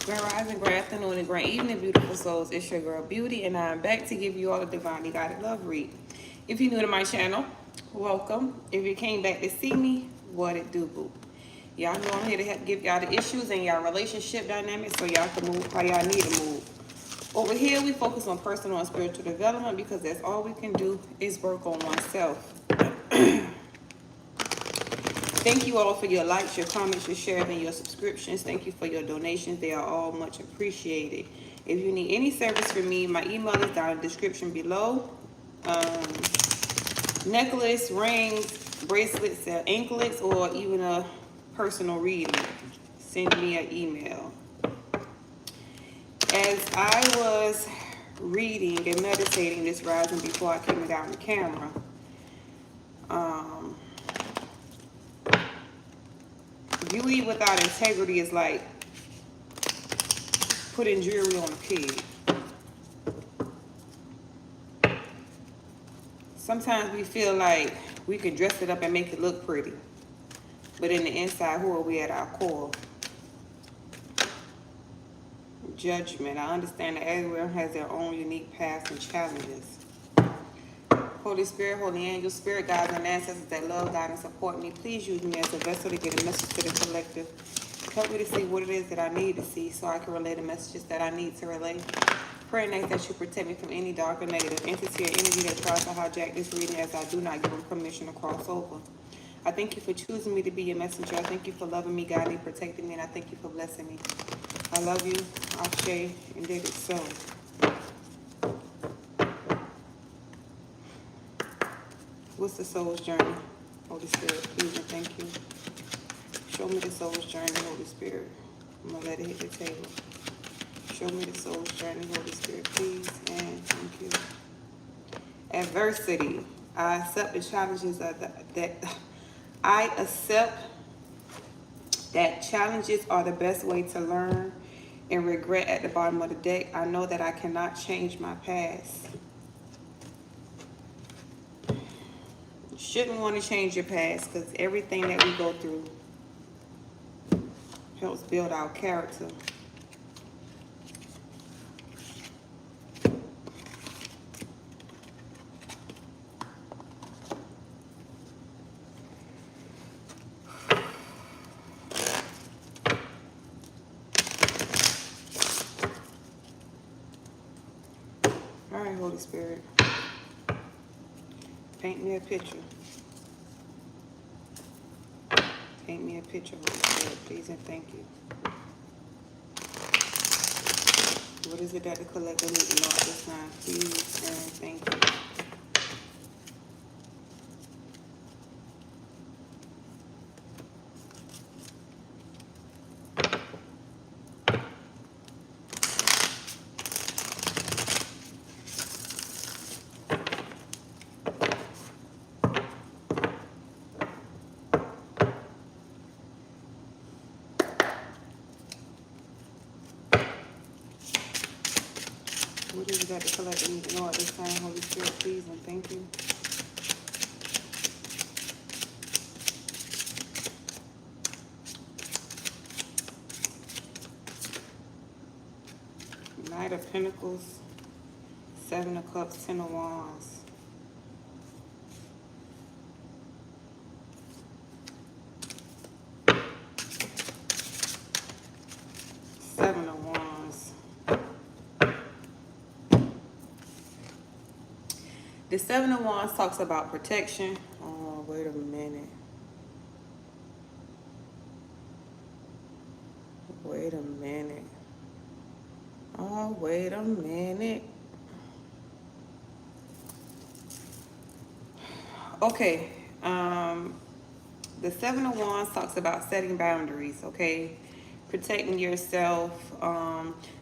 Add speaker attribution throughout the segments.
Speaker 1: Grand Rising, Grand Afternoon, and Grand Evening, beautiful souls. It's your girl Beauty, and I'm back to give you all the divinely guided love read. If you're new to my channel, welcome. If you came back to see me, what it do, boo? Y'all know I'm here to help give y'all the issues in y'all relationship dynamics so y'all can move how y'all need to move. Over here, we focus on personal and spiritual development because that's all we can do is work on oneself. Thank you all for your likes, your comments, your shares, and your subscriptions. Thank you for your donations. They are all much appreciated. If you need any service from me, my email is down in the description below. Necklace, rings, bracelets, anklets, or even a personal reading. Send me an email. As I was reading and meditating this rising before I came down the camera, beauty without integrity is like putting jewelry on a pig. Sometimes we feel like we can dress it up and make it look pretty, but in the inside, who are we at our core? Judgment. I understand that everyone has their own unique paths and challenges. Holy Spirit, Holy Angel, Spirit guides, and ancestors that love, guide, and support me, please use me as a vessel to get a message to the collective. Help me to see what it is that I need to see so I can relay the messages that I need to relay. Pray next that you protect me from any dark or negative entity or energy that tries to hijack this reading, as I do not give them permission to cross over. I thank you for choosing me to be your messenger. I thank you for loving me, guiding me, protecting me, and I thank you for blessing me. I love you, Ashe, and did it so. What's the soul's journey? Holy Spirit, please and thank you. Show me the soul's journey, Holy Spirit. I'm going to let it hit the table. Show me the soul's journey, Holy Spirit, please and thank you. Adversity. I accept the challenges I accept that challenges are the best way to learn, and regret at the bottom of the deck. I know that I cannot change my past. You shouldn't want to change your past because everything that we go through helps build our character. All right, Holy Spirit, paint me a picture. Paint me a picture, Holy Spirit, please and thank you. What is it that the collective needs to know at this time? Please and thank you. What is it that the collective needs to know at this time? Holy Spirit, please and thank you. Knight of Pentacles, Seven of Cups, Ten of Wands. Seven of Wands. The Seven of Wands talks about protection. Oh, wait a minute. Wait a minute. Oh, wait a minute. Okay. The Seven of Wands talks about setting boundaries, okay? Protecting yourself,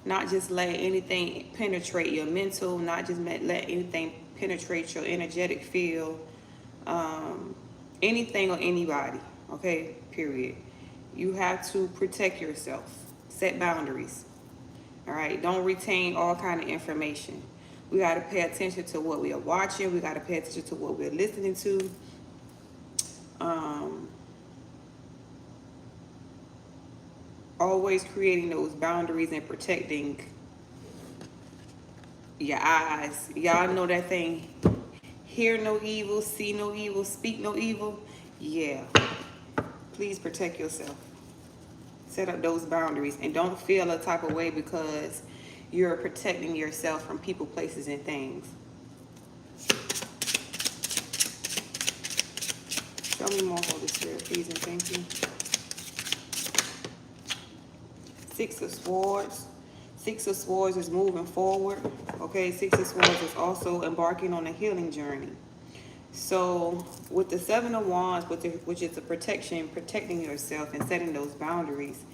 Speaker 1: not just letting anything penetrate your mental, not just let anything penetrate your energetic field, anything or anybody, okay, period. You have to protect yourself, set boundaries, all right? Don't retain all kind of information. We got to pay attention to what we are watching. We got to pay attention to what we're listening to. always creating those boundaries and protecting your eyes. Y'all know that thing, hear no evil, see no evil, speak no evil. Yeah, please protect yourself. Set up those boundaries and don't feel a type of way because you're protecting yourself from people, places, and things. Show me more, Holy Spirit, please and thank you. Six of Swords. Six of Swords is moving forward. Okay, Six of Swords is also embarking on a healing journey. So with the Seven of Wands, which is the protection, protecting yourself and setting those boundaries,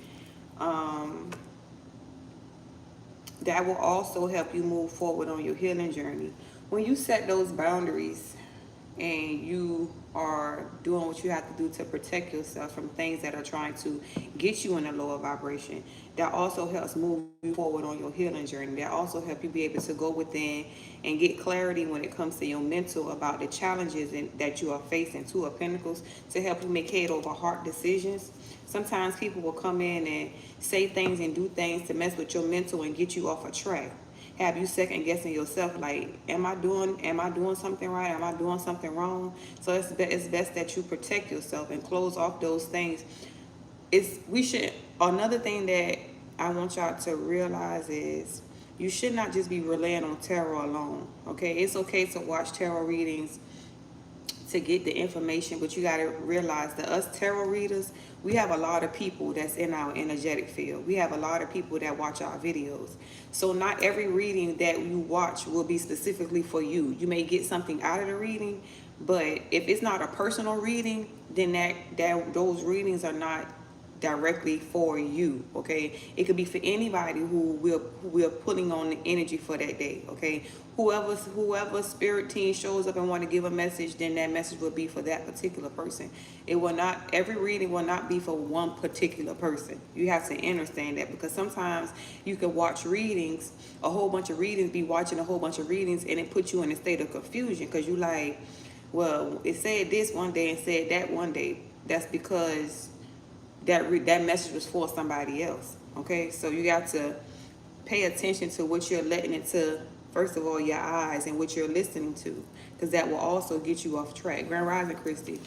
Speaker 1: that will also help you move forward on your healing journey. When you set those boundaries and you are doing what you have to do to protect yourself from things that are trying to get you in a lower vibration, that also helps move you forward on your healing journey. That also helps you be able to go within and get clarity when it comes to your mental about the challenges that you are facing. Two of Pentacles, to help you make head over heart decisions. Sometimes people will come in and say things and do things to mess with your mental and get you off a track. Have you second guessing yourself, like, am I doing something right? Am I doing something wrong? So it's best that you protect yourself and close off those things. Another thing that I want y'all to realize is you should not just be relying on tarot alone. Okay, it's okay to watch tarot readings to get the information, but you got to realize that us tarot readers, we have a lot of people that's in our energetic field. We have a lot of people that watch our videos. So not every reading that you watch will be specifically for you. You may get something out of the reading, but if it's not a personal reading, then those readings are not directly for you. Okay, it could be for anybody who we're putting on the energy for that day. Okay, whoever spirit team shows up and want to give a message, then that message will be for that particular person. It will not, every reading will not be for one particular person. You have to understand that, because sometimes you can watch readings, a whole bunch of readings, be watching a whole bunch of readings, and it puts you in a state of confusion because you like, well, it said this one day and said that one day. That's because that message was for somebody else. Okay, so you got to pay attention to what you're letting into, first of all, your eyes, and what you're listening to, because that will also get you off track. Grand Rising Christy,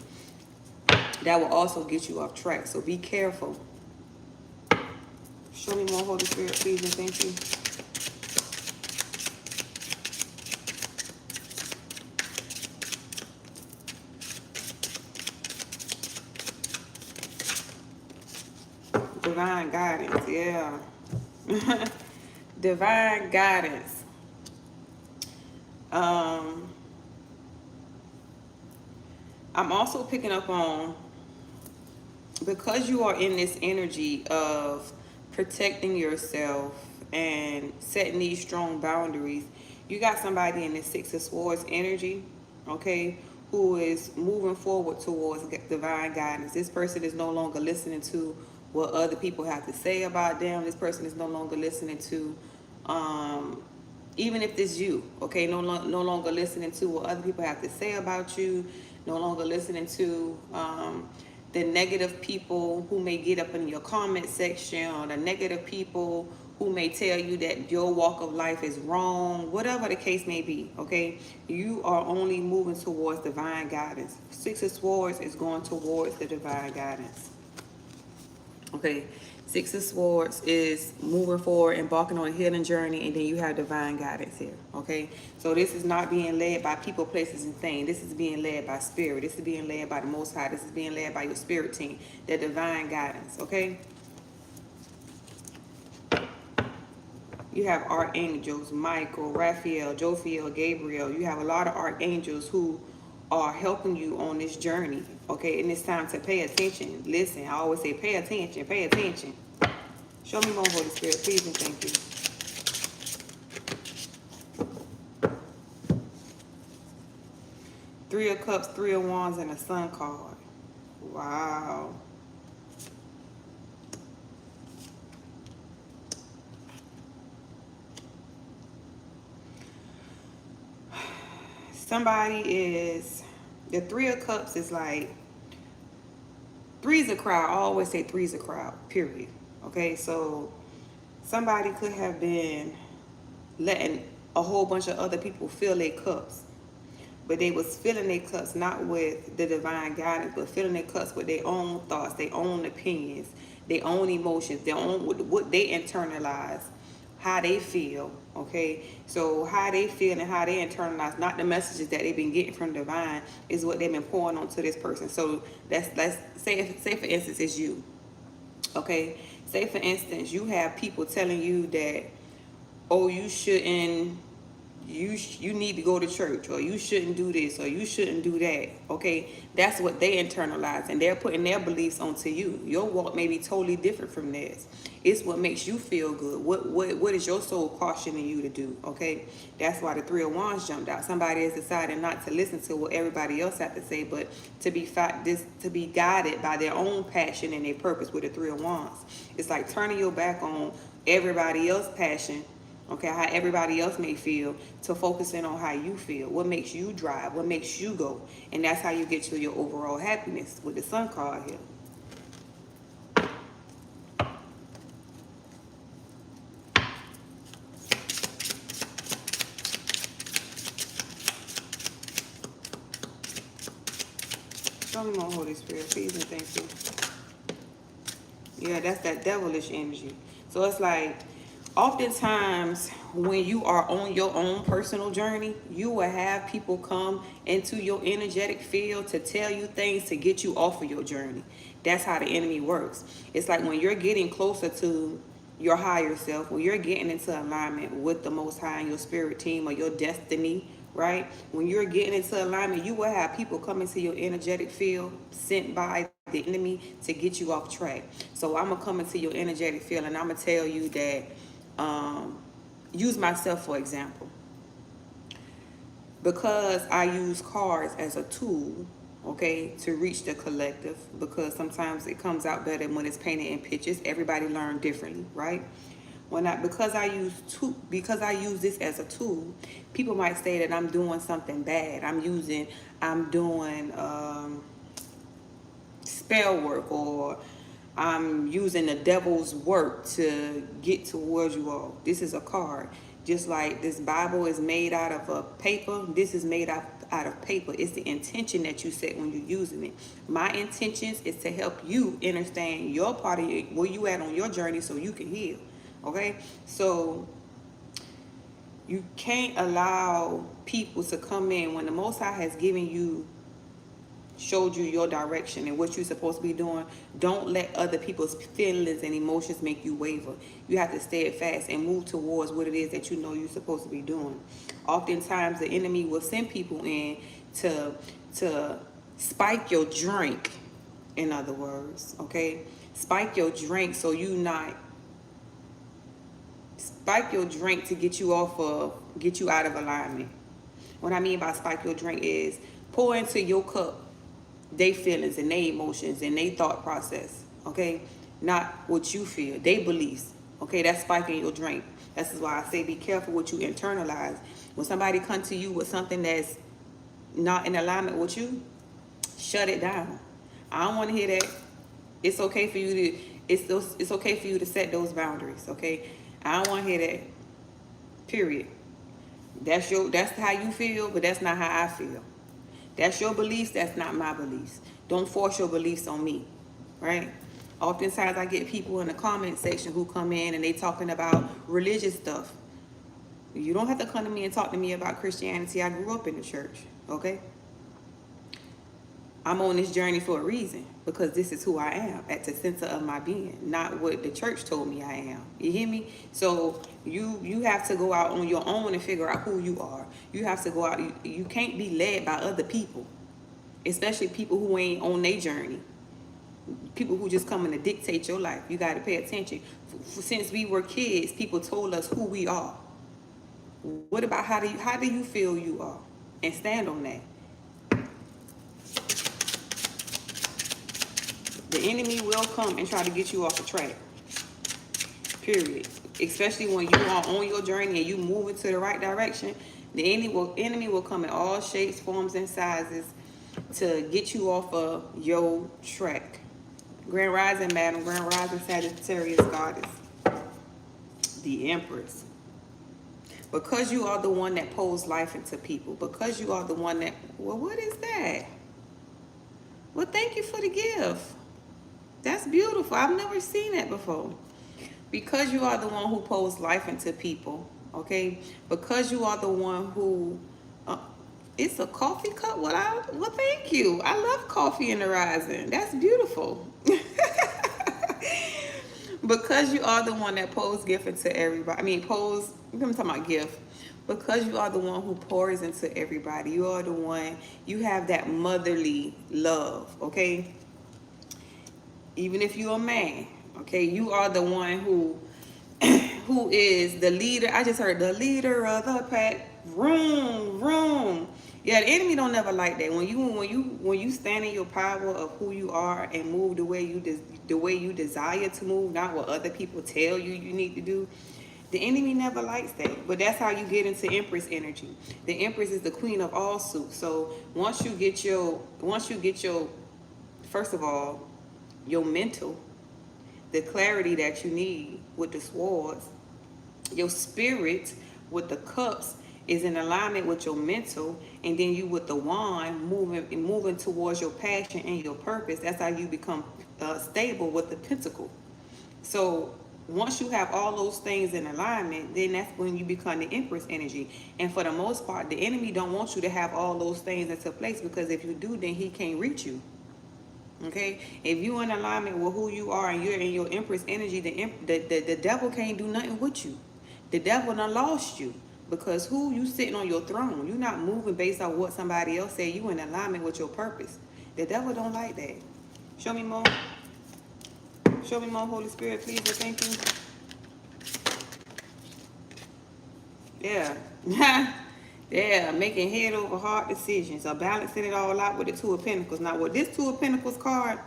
Speaker 1: that will also get you off track, so be careful. Show me more, Holy Spirit, please and thank you. Divine guidance, yeah. Divine guidance. I'm also picking up on, because you are in this energy of protecting yourself and setting these strong boundaries, you got somebody in the Six of Swords energy, okay, who is moving forward towards divine guidance. This person is no longer listening to what other people have to say about them. This person is no longer listening to, even if it's you, okay, no longer listening to what other people have to say about you, no longer listening to the negative people who may get up in your comment section, or the negative people who may tell you that your walk of life is wrong, whatever the case may be, okay? You are only moving towards divine guidance. Six of Swords is going towards the divine guidance. Okay, Six of Swords is moving forward, embarking on a healing journey, and then you have divine guidance here. Okay, so this is not being led by people, places, and things. This is being led by spirit. This is being led by the Most High. This is being led by your spirit team, the divine guidance. Okay, you have archangels, Michael, Raphael, Jophiel, Gabriel. You have a lot of archangels who are helping you on this journey, okay? And it's time to pay attention. Listen, I always say pay attention, pay attention. Show me more, Holy Spirit, please and thank you. Three of Cups, Three of Wands, and a Sun card. Wow. Somebody is, the Three of Cups is like, three's a crowd. I always say three's a crowd, period. Okay, so somebody could have been letting a whole bunch of other people fill their cups, but they was filling their cups not with the divine guidance, but filling their cups with their own thoughts, their own opinions, their own emotions, their own what they internalize, how they feel. Okay, so how they feel and how they internalize, not the messages that they've been getting from divine, is what they've been pouring onto this person. So let's say for instance it's you. Okay, say for instance you have people telling you that, oh, you shouldn't, you need to go to church, or you shouldn't do this, or you shouldn't do that. Okay, that's what they internalize, and they're putting their beliefs onto you. Your walk may be totally different from theirs. It's what makes you feel good. What is your soul cautioning you to do? Okay, that's why the Three of Wands jumped out. Somebody has decided not to listen to what everybody else has to say, but to be guided by their own passion and their purpose with the Three of Wands. It's like turning your back on everybody else's passion, okay, how everybody else may feel, to focusing on how you feel, what makes you drive, what makes you go. And that's how you get to your overall happiness with the Sun card here. Show me more, Holy Spirit, please and thank you. Yeah, that's that devilish energy. So it's like, oftentimes when you are on your own personal journey, you will have people come into your energetic field to tell you things to get you off of your journey. That's how the enemy works. It's like when you're getting closer to your higher self, when you're getting into alignment with the Most High and your spirit team or your destiny, right? When you're getting into alignment, you will have people come into your energetic field sent by the enemy to get you off track. So I'm gonna come into your energetic field and I'm gonna tell you that, use myself for example. Because I use cards as a tool, okay, to reach the collective, because sometimes it comes out better when it's painted in pictures. Everybody learn differently, right? Because I use this as a tool, people might say that I'm doing something bad. I'm doing spell work, or I'm using the devil's work to get towards you all. This is a card. Just like this Bible is made out of a paper, this is made out of paper. It's the intention that you set when you're using it. My intentions is to help you understand your part of it, where you at on your journey, so you can heal. Okay? So you can't allow people to come in when the Most High has given you, showed you your direction and what you're supposed to be doing. Don't let other people's feelings and emotions make you waver. You have to stay fast and move towards what it is that you know you're supposed to be doing. Oftentimes the enemy will send people in to spike your drink, in other words, okay? Spike your drink so you not, spike your drink to get you out of alignment. What I mean by spike your drink is pour into your cup they feelings and they emotions and they thought process, okay? Not what you feel, they beliefs, okay? That's spiking your drink. This is why I say be careful what you internalize. When somebody comes to you with something that's not in alignment with you, shut it down. I don't want to hear that. It's okay for you to, it's okay for you to set those boundaries, okay? I don't want to hear that, period. That's how you feel, but that's not how I feel. That's your beliefs, that's not my beliefs. Don't force your beliefs on me, right? Oftentimes I get people in the comment section who come in and they talking about religious stuff. You don't have to come to me and talk to me about Christianity. I grew up in the church, okay? I'm on this journey for a reason, because this is who I am at the center of my being, not what the church told me I am. You hear me? So you have to go out on your own and figure out who you are. You have to go out. You can't be led by other people, especially people who ain't on their journey. People who just coming to dictate your life. You got to pay attention. Since we were kids, people told us who we are. What about how do you feel you are? And stand on that. The enemy will come and try to get you off the track, period. Especially when you are on your journey and you moving to the right direction. The enemy will come in all shapes, forms, and sizes to get you off of your track. Grand Rising, Madam. Grand Rising, Sagittarius Goddess. The Empress. Because you are the one that pulls life into people. Because you are the one that... Well, what is that? Well, thank you for the gift. That's beautiful. I've never seen that before. Because you are the one who pulls life into people. Okay? Because you are the one who... it's a coffee cup? Well, thank you. I love coffee in the rising. That's beautiful. Because you are the one that pours gift into everybody. I mean, pours, I'm talking about gift. Because you are the one who pours into everybody. You are the one, you have that motherly love, okay? Even if you're a man, okay? You are the one who is the leader. I just heard the leader of the pack. Vroom, vroom. Yeah, the enemy don't never like that. When you stand in your power of who you are and move the way you desire to move, not what other people tell you need to do. The enemy never likes that. But that's how you get into Empress energy. The Empress is the queen of all suits. So once you get your first of all, your mental, the clarity that you need with the swords, your spirit with the cups is in alignment with your mental, and then you with the wand moving towards your passion and your purpose. That's how you become stable with the pentacle. So once you have all those things in alignment, then that's when you become the Empress energy. And for the most part, the enemy don't want you to have all those things into place, because if you do, then he can't reach you. Okay, if you're in alignment with who you are and you're in your Empress energy, the devil can't do nothing with you. The devil done lost you, because you sitting on your throne. You're not moving based on what somebody else say. You in alignment with your purpose. The devil don't like that. Show me more. Show me more, Holy Spirit, please. Thank you. Yeah. Yeah, making head over heart decisions, or balancing it all out with the Two of Pentacles. Now, with this Two of Pentacles card,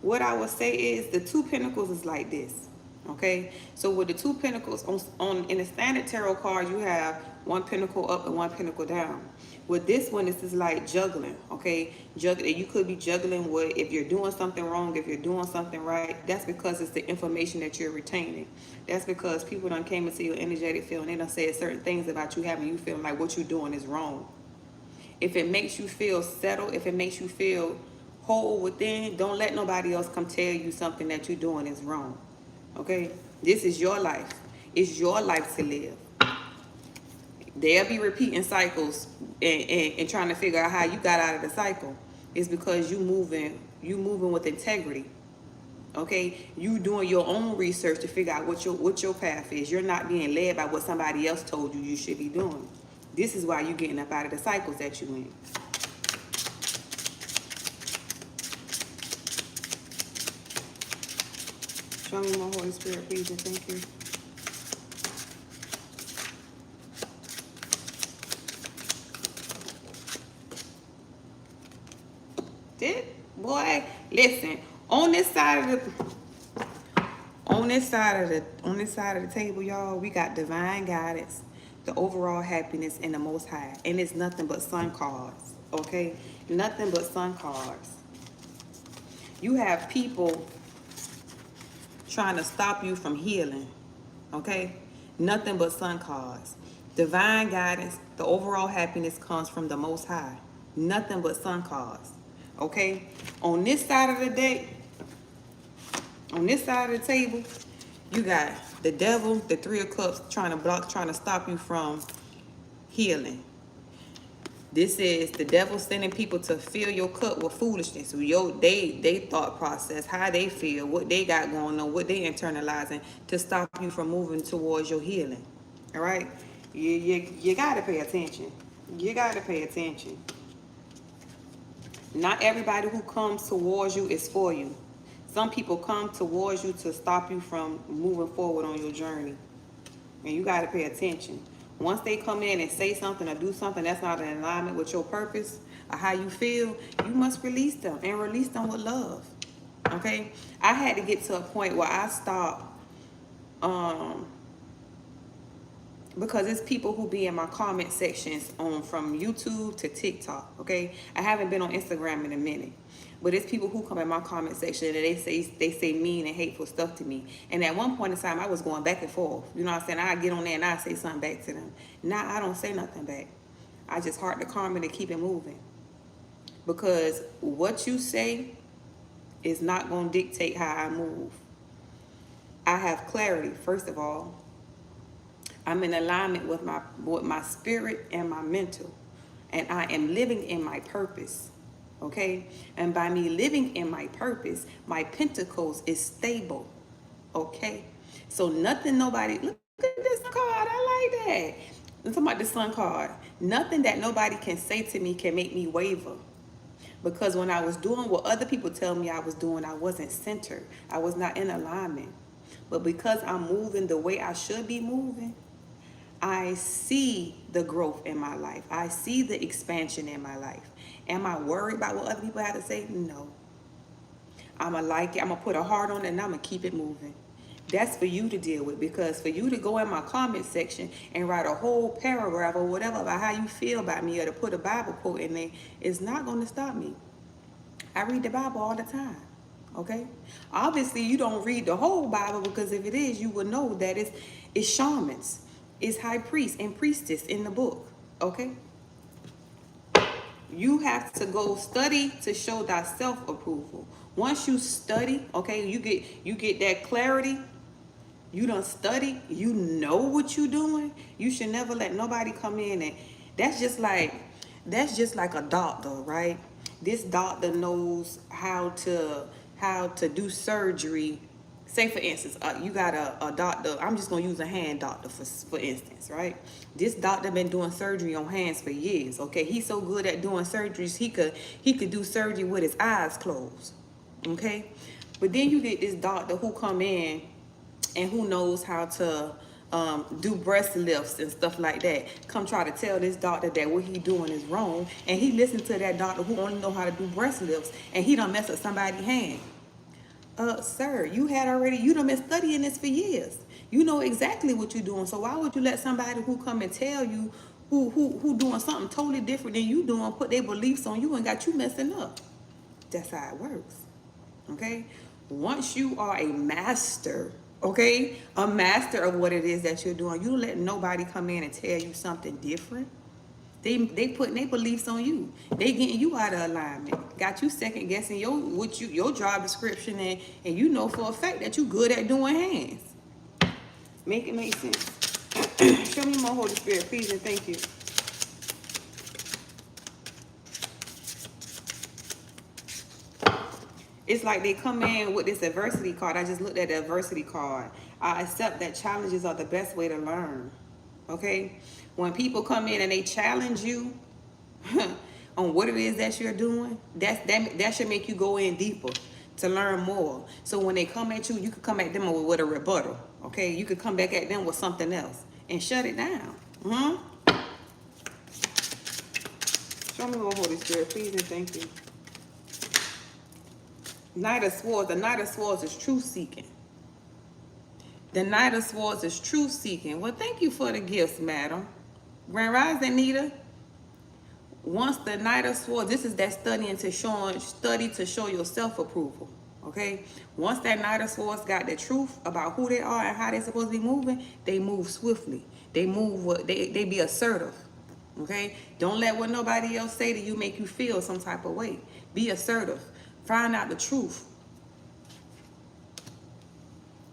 Speaker 1: what I would say is the Two Pentacles is like this. Okay, so with the Two Pentacles in the standard tarot card, you have one pentacle up and one pentacle down. With this one, this is like juggling. Okay, juggling. You could be juggling with, if you're doing something wrong, if you're doing something right. That's because it's the information that you're retaining. That's because people done came into your energetic field and they done said certain things about you, having you feeling like what you're doing is wrong. If it makes you feel settled, if it makes you feel whole within, don't let nobody else come tell you something that you're doing is wrong. Okay, this is your life. It's your life to live. They'll be repeating cycles and trying to figure out how you got out of the cycle. It's because you moving with integrity. Okay, you doing your own research to figure out what your path is. You're not being led by what somebody else told you should be doing. This is why you're getting up out of the cycles that you in. Show me more, Holy Spirit, please, and thank you. Boy, listen. On this side of the table, y'all, we got divine guidance, the overall happiness, and the Most High, and it's nothing but sun cards. Okay, nothing but sun cards. You have people trying to stop you from healing. Okay, nothing but sun cards. Divine guidance, the overall happiness comes from the Most High. Nothing but sun cards. Okay, on this side of the deck, on this side of the table, you got the devil, the Three of Cups, trying to stop you from healing. This is the devil sending people to fill your cup with foolishness. They thought process, how they feel, what they got going on, what they internalizing, to stop you from moving towards your healing. All right, you gotta pay attention. You gotta pay attention. Not everybody who comes towards you is for you. Some people come towards you to stop you from moving forward on your journey. And you got to pay attention. Once they come in and say something or do something that's not in alignment with your purpose or how you feel, you must release them, and release them with love. Okay? I had to get to a point where I stopped because it's people who be in my comment sections on from YouTube to TikTok. Okay, I haven't been on Instagram in a minute, but it's people who come in my comment section and they say mean and hateful stuff to me. And at one point in time, I was going back and forth. You know what I'm saying? I get on there and I say something back to them. Now I don't say nothing back. I just heart the comment and keep it moving, because what you say is not going to dictate how I move. I have clarity. First of all, I'm in alignment with my spirit and my mental, and I am living in my purpose. Okay, and by me living in my purpose, my pentacles is stable. Okay, so nothing, nobody, look at this card, I like that. I'm talking about the sun card. Nothing that nobody can say to me can make me waver, because when I was doing what other people tell me I was doing, I wasn't centered. I was not in alignment. But because I'm moving the way I should be moving, I see the growth in my life. I see the expansion in my life. Am I worried about what other people have to say? No. I'm going to like it. I'm going to put a heart on it, and I'm going to keep it moving. That's for you to deal with, because for you to go in my comment section and write a whole paragraph or whatever about how you feel about me, or to put a Bible quote in there, is not going to stop me. I read the Bible all the time. Okay? Obviously, you don't read the whole Bible, because if it is, you will know that it's shamans, it's high priests and priestess in the book. Okay? You have to go study to show thy self-approval. Once you study, okay, you get that clarity. You done study, you know what you doing. You should never let nobody come in, and that's just like a doctor, right? This doctor knows how to do surgery. Say for instance, you got a doctor. I'm just gonna use a hand doctor for instance, right? This doctor been doing surgery on hands for years. Okay, he's so good at doing surgeries, he could do surgery with his eyes closed. Okay, but then you get this doctor who come in and who knows how to do breast lifts and stuff like that. Come try to tell this doctor that what he doing is wrong, and he listened to that doctor who only know how to do breast lifts, and he done mess up somebody's hand. Sir, you done been studying this for years. You know exactly what you're doing. So why would you let somebody who come and tell you who doing something totally different than you doing, put their beliefs on you and got you messing up? That's how it works. Okay? Once you are a master, okay, a master of what it is that you're doing, you don't let nobody come in and tell you something different. They putting their beliefs on you. They getting you out of alignment. Got you second guessing your job description, and you know for a fact that you good at doing hands. Make it make sense. Show me more, Holy Spirit, please, and thank you. It's like they come in with this adversity card. I just looked at the adversity card. I accept that challenges are the best way to learn. Okay? When people come in and they challenge you on what it is that you're doing, that should make you go in deeper to learn more. So when they come at you, you could come at them with a rebuttal. Okay? You could come back at them with something else and shut it down. Show me more, Holy Spirit, please, and thank you. Knight of Swords. The Knight of Swords is truth seeking. The Knight of Swords is truth seeking. Well, thank you for the gifts, madam. Grand Rising, Nita. Once the Knight of Swords, this is that study to show your self-approval. Okay? Once that Knight of Swords got the truth about who they are and how they're supposed to be moving, they move swiftly. They move, they be assertive. Okay? Don't let what nobody else say to you make you feel some type of way. Be assertive. Find out the truth.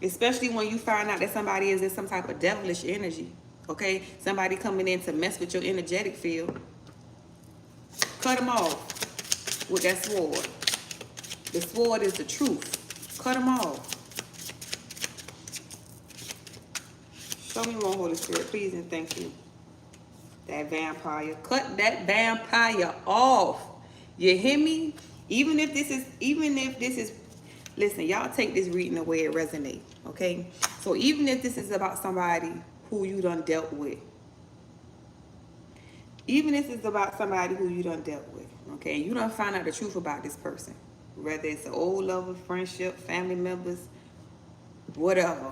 Speaker 1: Especially when you find out that somebody is in some type of devilish energy. Okay? Somebody coming in to mess with your energetic field. Cut them off with that sword. The sword is the truth. Cut them off. Show me more, Holy Spirit, please, and thank you. That vampire. Cut that vampire off. You hear me? Even if this is, listen, y'all take this reading the way it resonates, okay? So even if this is about somebody who you done dealt with, okay, and you done find out the truth about this person, whether it's an old lover, friendship, family members, whatever,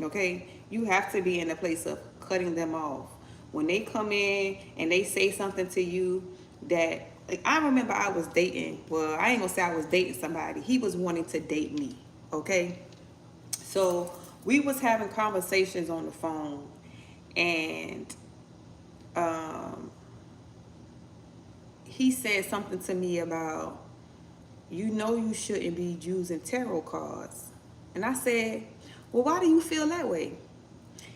Speaker 1: okay? You have to be in a place of cutting them off. When they come in and they say something to you that, like, I remember I was dating, well, I ain't gonna say I was dating somebody. He was wanting to date me, okay? So we was having conversations on the phone, and he said something to me about, you know, you shouldn't be using tarot cards. And I said, well, why do you feel that way?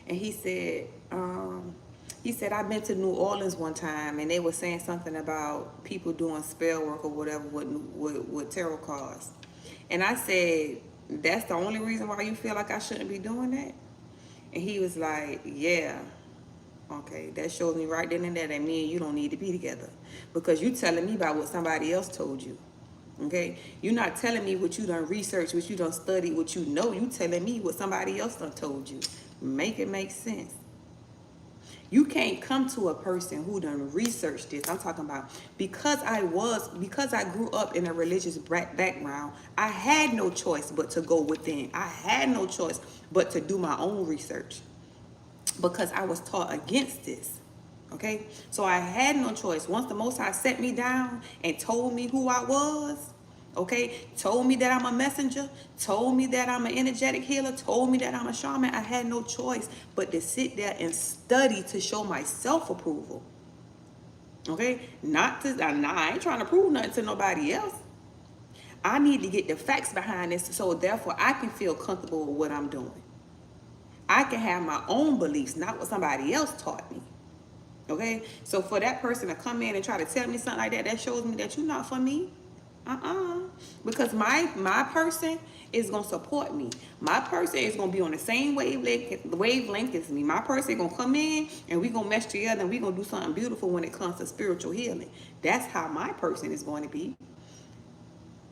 Speaker 1: And he said, I've been to New Orleans one time, and they were saying something about people doing spell work or whatever with tarot cards. And I said, that's the only reason why you feel like I shouldn't be doing that? And he was like, yeah. Okay, that shows me right then and there that me and you don't need to be together, because you telling me about what somebody else told you. Okay, you're not telling me what you done researched, what you done studied, what you know. You telling me what somebody else done told you. Make it make sense. You can't come to a person who done researched this. I'm talking about because I grew up in a religious background, I had no choice but to go within. I had no choice but to do my own research, because I was taught against this. Okay, so I had no choice. Once the Most High set me down and told me who I was, okay, told me that I'm a messenger, told me that I'm an energetic healer, told me that I'm a shaman, I had no choice but to sit there and study to show my self-approval. Okay, I ain't trying to prove nothing to nobody else. I need to get the facts behind this, so therefore I can feel comfortable with what I'm doing. I can have my own beliefs, not what somebody else taught me. Okay, so for that person to come in and try to tell me something like that, that shows me that you're not for me. Because my person is gonna support me. My person is gonna be on the same wavelength as me. My person is gonna come in and we gonna mesh together and we gonna do something beautiful when it comes to spiritual healing. That's how my person is going to be.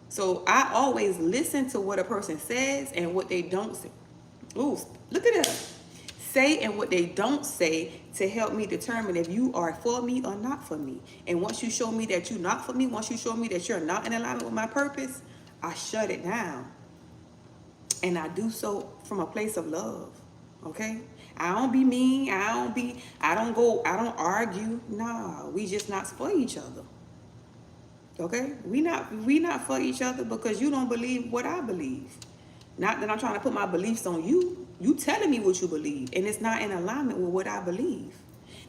Speaker 1: So I always listen to what a person says and what they don't say. Ooh, look at that. Say and what they don't say to help me determine if you are for me or not for me. And once you show me that you're not for me, once you show me that you're not in alignment with my purpose, I shut it down. And I do so from a place of love. Okay? I don't be mean. I don't argue. Nah, we just not for each other. Okay? We not for each other because you don't believe what I believe. Not that I'm trying to put my beliefs on you. You telling me what you believe, and it's not in alignment with what I believe.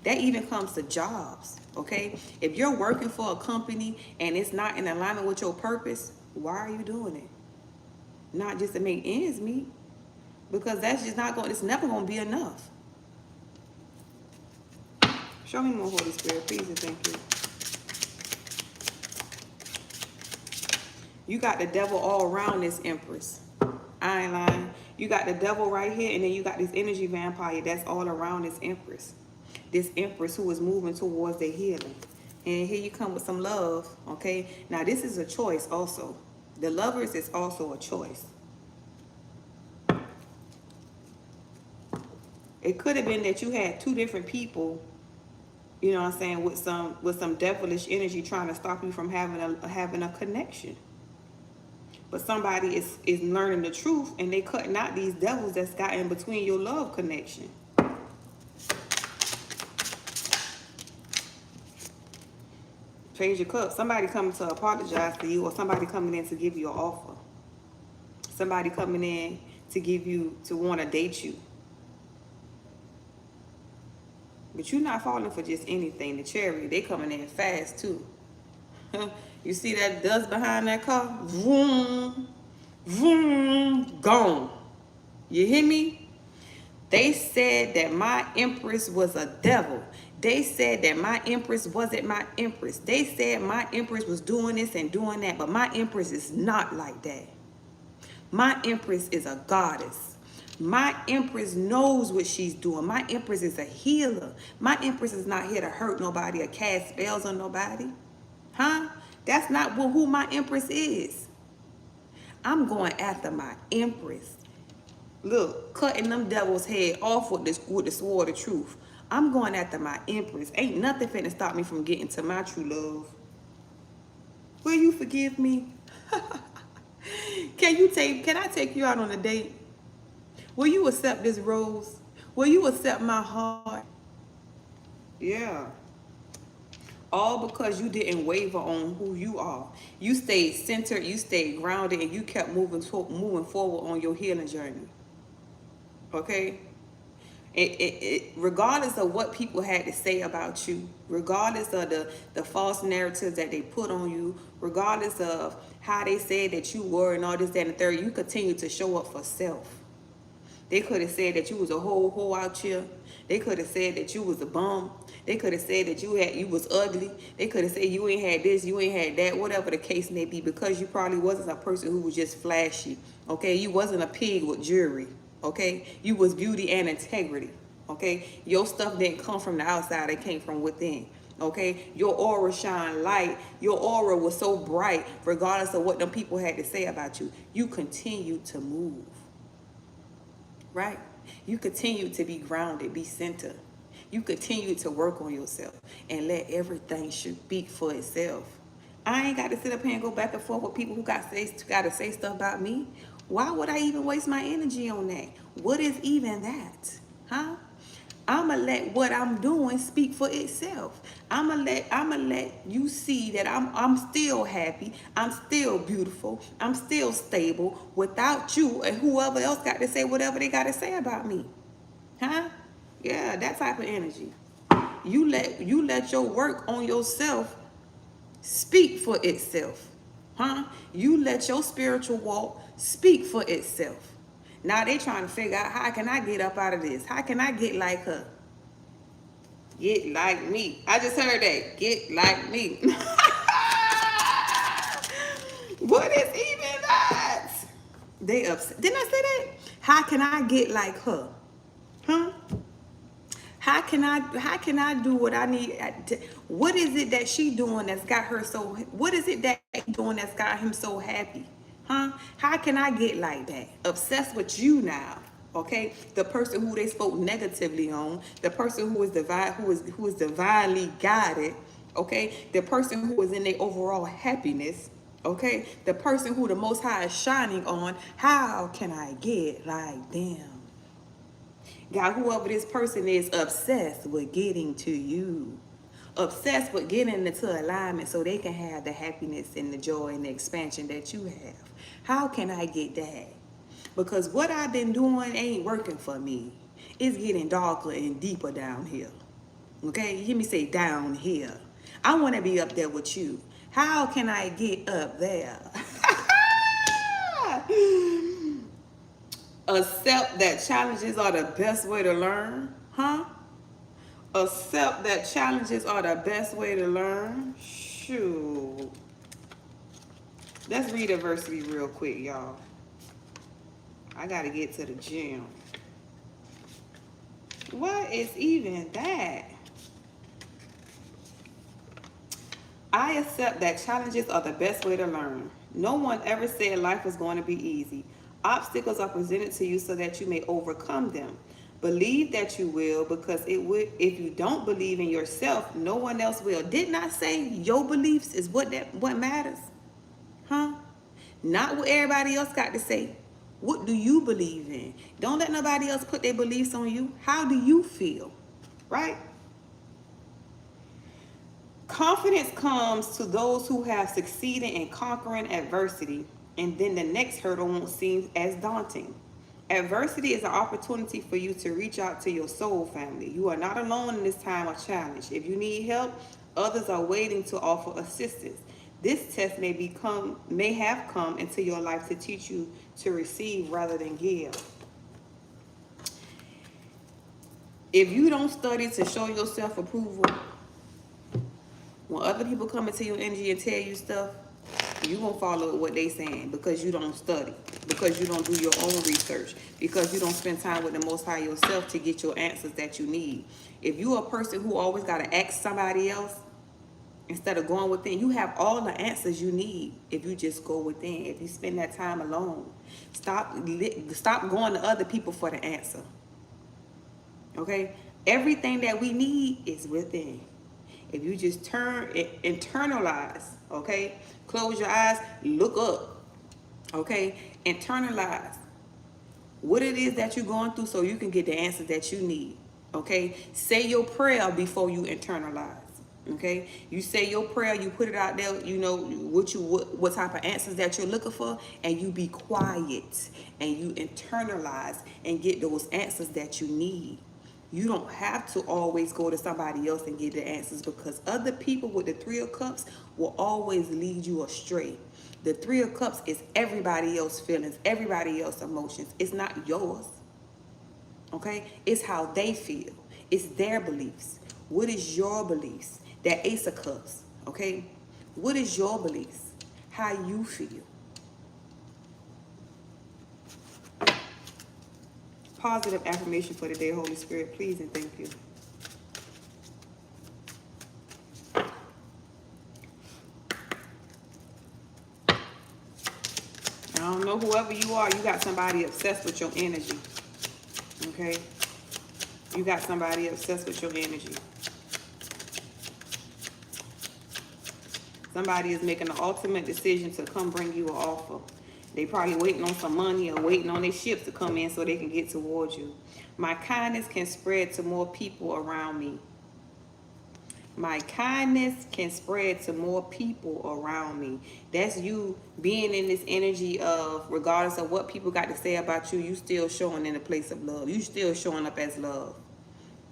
Speaker 1: That even comes to jobs, okay? If you're working for a company and it's not in alignment with your purpose, why are you doing it? Not just to make ends meet, because that's just not going, it's never going to be enough. Show me more, Holy Spirit, please and thank you. You got the devil all around this Empress. I ain't lying. You got the devil right here, and then you got this energy vampire that's all around this Empress. This Empress who is moving towards the healing. And here you come with some love, okay? Now, this is a choice also. The Lovers is also a choice. It could have been that you had two different people, you know what I'm saying, with some devilish energy trying to stop you from having a connection. But somebody is learning the truth, and they cutting out these devils that's got in between your love connection. Page of Cups. Somebody coming to apologize for you, or somebody coming in to give you an offer. Somebody coming in to want to date you. But you're not falling for just anything. The Chariot, they coming in fast too. You see that dust behind that car? Vroom, vroom, gone. You hear me? They said that my Empress was a devil. They said that my Empress wasn't my Empress. They said my Empress was doing this and doing that, but my Empress is not like that. My Empress is a goddess. My Empress knows what she's doing. My Empress is a healer. My Empress is not here to hurt nobody or cast spells on nobody. Huh? That's not who my Empress is. I'm going after my Empress. Look, cutting them devils' head off with the sword of truth. I'm going after my Empress. Ain't nothing finna stop me from getting to my true love. Will you forgive me? Can I take you out on a date? Will you accept this rose? Will you accept my heart? Yeah. All because you didn't waver on who you are. You stayed centered, you stayed grounded, and you kept moving forward on your healing journey. Okay? Regardless of what people had to say about you, regardless of the false narratives that they put on you, regardless of how they said that you were and all this, that, and the third, you continue to show up for self. They could have said that you was a whole out here. They could have said that you was a bum. They could have said that you was ugly. They could have said you ain't had this, you ain't had that, whatever the case may be, because you probably wasn't a person who was just flashy. Okay, you wasn't a pig with jewelry. Okay, you was beauty and integrity. Okay, your stuff didn't come from the outside; it came from within. Okay, your aura shine light. Your aura was so bright, regardless of what them people had to say about you. You continued to move. Right? You continue to be grounded, be centered. You continue to work on yourself and let everything speak for itself. I ain't got to sit up here and go back and forth with people who got to say stuff about me. Why would I even waste my energy on that? What is even that? Huh? I'ma let what I'm doing speak for itself. I'ma let you see that I'm still happy. I'm still beautiful. I'm still stable without you and whoever else got to say whatever they got to say about me. Huh? Yeah, that type of energy. You let your work on yourself speak for itself. Huh? You let your spiritual walk speak for itself. Now they trying to figure out, how can I get up out of this? How can I get like her? Get like me. I just heard that. Get like me. What is even that? They upset. Didn't I say that? How can I get like her? Huh? How can I do what I need? What is it that she doing that's got her so, what is it that he doing that's got him so happy? Huh? How can I get like that? Obsessed with you now. Okay? The person who they spoke negatively on, the person who is divinely guided, okay? The person who is in their overall happiness, okay? The person who the Most High is shining on. How can I get like them? God, whoever this person is, obsessed with getting to you. Obsessed with getting into alignment so they can have the happiness and the joy and the expansion that you have. How can I get that? Because what I've been doing ain't working for me. It's getting darker and deeper down here. Okay? You hear me say down here. I want to be up there with you. How can I get up there? Accept that challenges are the best way to learn. Huh? Accept that challenges are the best way to learn. Shoot. Let's read adversity real quick, y'all. I gotta get to the gym. What is even that? I accept that challenges are the best way to learn. No one ever said life was going to be easy. Obstacles are presented to you so that you may overcome them. Believe that you will, because it would. If you don't believe in yourself, no one else will. Didn't I say your beliefs is what matters? Huh? Not what everybody else got to say. What do you believe in? Don't let nobody else put their beliefs on you. How do you feel? Right? Confidence comes to those who have succeeded in conquering adversity, and then the next hurdle won't seem as daunting. Adversity is an opportunity for you to reach out to your soul family. You are not alone in this time of challenge. If you need help, others are waiting to offer assistance. This test may have come into your life to teach you to receive rather than give. If you don't study to show yourself approval, when other people come into your energy and tell you stuff, you gonna follow what they saying because you don't study, because you don't do your own research, because you don't spend time with the Most High yourself to get your answers that you need. If you are a person who always gotta ask somebody else instead of going within, you have all the answers you need if you just go within. If you spend that time alone, stop going to other people for the answer. Okay, everything that we need is within. If you just internalize, okay? Close your eyes, look up, okay? Internalize what it is that you're going through so you can get the answers that you need. Okay? Say your prayer before you internalize. Okay? You say your prayer, you put it out there, you know what type of answers that you're looking for, and you be quiet and you internalize and get those answers that you need. You don't have to always go to somebody else and get the answers, because other people with the Three of Cups will always lead you astray. The Three of Cups is everybody else's feelings, everybody else's emotions. It's not yours. Okay? It's how they feel. It's their beliefs. What is your beliefs? That Ace of Cups. Okay? What is your beliefs? How you feel? Positive affirmation for today, Holy Spirit, please and thank you. I don't know, whoever you are, you got somebody obsessed with your energy. Okay? You got somebody obsessed with your energy. Somebody is making the ultimate decision to come bring you an offer. They probably waiting on some money or waiting on their ships to come in so they can get towards you. My kindness can spread to more people around me. My kindness can spread to more people around me. That's you being in this energy of, regardless of what people got to say about you, you still showing in a place of love. You still showing up as love.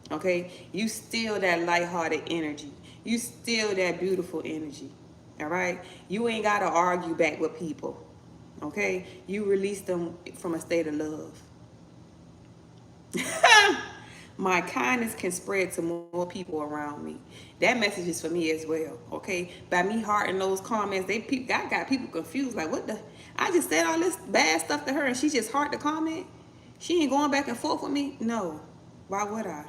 Speaker 1: Okay? You still that lighthearted energy. You still that beautiful energy. All right? You ain't got to argue back with people. Okay? You release them from a state of love. My kindness can spread to more people around me. That message is for me as well. Okay? By me hearting those comments, I got people confused. Like, what the? I just said all this bad stuff to her and she just heart the comment? She ain't going back and forth with me? No. Why would I?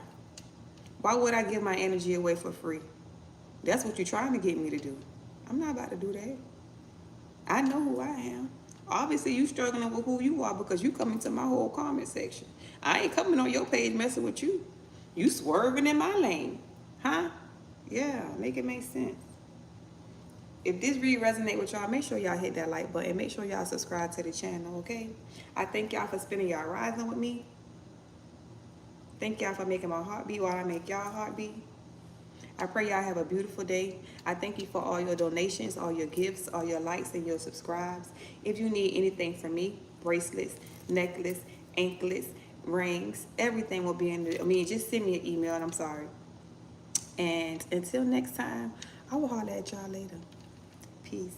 Speaker 1: Why would I give my energy away for free? That's what you're trying to get me to do. I'm not about to do that. I know who I am. Obviously, you struggling with who you are because you come into my whole comment section. I ain't coming on your page messing with you. You swerving in my lane. Huh? Yeah, make it make sense. If this really resonate with y'all, make sure y'all hit that like button. Make sure y'all subscribe to the channel, okay? I thank y'all for spending y'all rising with me. Thank y'all for making my heart beat while I make y'all heart beat. I pray y'all have a beautiful day. I thank you for all your donations, all your gifts, all your likes, and your subscribes. If you need anything from me, bracelets, necklace, anklets, rings, everything will be in the, just send me an email, and I'm sorry. And until next time, I will holler at y'all later. Peace.